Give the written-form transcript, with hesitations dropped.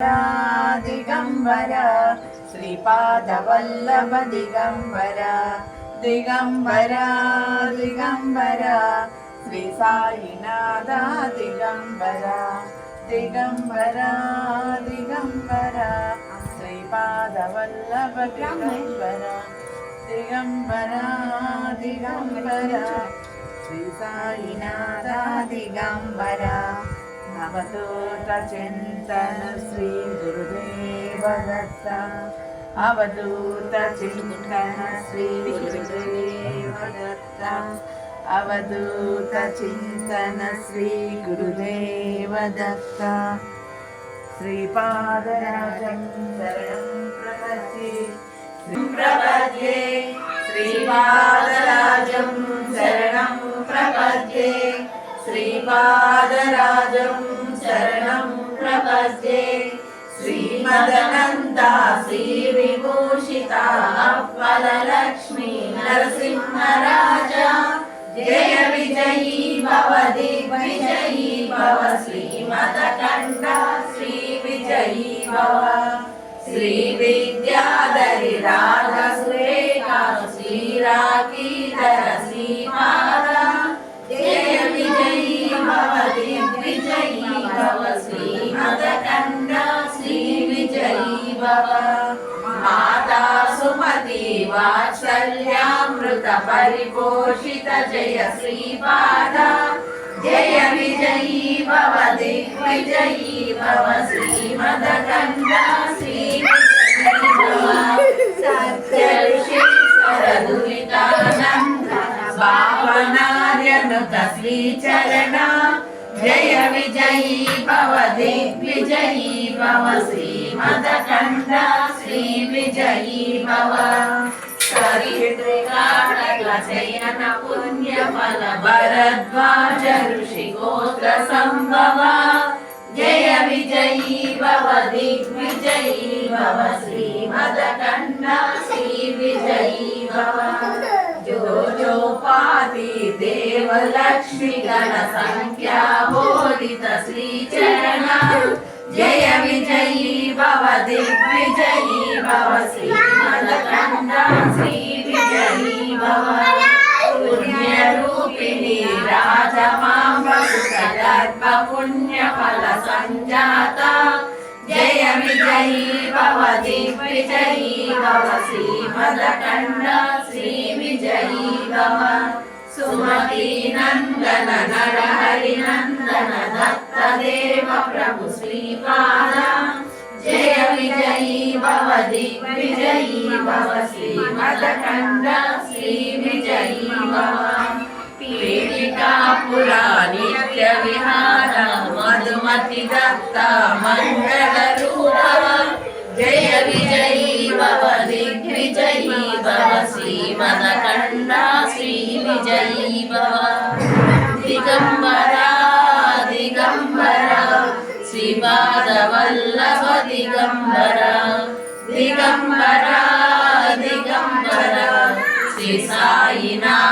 दिगंबर श्रीपादवल्लभ दिगंबर दिगंबर दिगंबर श्री साईनाथ दिगंबर दिगंबर दिगंबर श्रीपादवल्लभ दिगंबर दिगंबर दिगंबर श्री साईनाथ दिगंबर अवधूत चिंतन श्री गुरुदेव दत्त अवधूत चिंतन श्री गुरुदेव दत्त अवधूत चिंतन श्री गुरुदेव दत्त श्रीपादराजं शरणं प्रपद्ये श्रीपादराजं शरणं प्रपद्ये श्रीपादराजं शरणं प्रपद्ये श्रीमदनन्ता श्रीविभूषिता फललक्ष्मी नरसिंहराजा जय विजयी भव दिग्विजयी भव श्रीमदकण्ठा श्रीविजयी भव श्रीविद्याधरी राजसुरेखा श्रीराकीधर श्रीपादा जय विजयी भव दिग्विजयी भव श्रीमदकण्ठा श्रीविजयी भव माता सुमति वात्सल्यामृत परिपोषित जय श्रीपादा जय विजयी भव दिग्विजयी भव श्रीमदकण्ठा श्रीविजयी भव सत्य ऋषीश्वर दुरितानन्द भावनार्यनुत श्रीचरणा जय विजयी भव दिग्विजयी भव श्रीमदकण्ठा श्रीविजयी भव शयन पुण्यफल भरद्वाज ऋषिगोत्र संभव जय विजयी भव दिग्विजयी भव श्रीमदकण्ठा श्रीविजयी भव जोजोपाति देव लक्ष्मी गण संख्या बोधित श्रीचरणा जय विजयी भव दिग्विजयी भव श्रीमदकण्ठा श्रीविजयी भव पुण्यरूपिणी राजमाम्बुकदर्प पुण्यफल संजाता जय विजयी भव दिग्विजयी भव श्रीमदकण्ठा श्रीविजयी भव सुमती नंदन नरहरि नंदन दत्त देव प्रभु श्रीपादा जय विजयी भव दिग्विजयी भव श्रीमदकण्ठा श्रीविजयी भव पीठिका पुरा नित्य विहार मधुमति दत्त मंगल रूप जय विजयी भव दिग्विजयी भव श्रीमदकण्ठा श्रीविजयी भव दिगंबरा दिगंबरा श्रीपादवल्लभ दिगंबरा दिगंबरा दिगंबरा श्री साईनाथ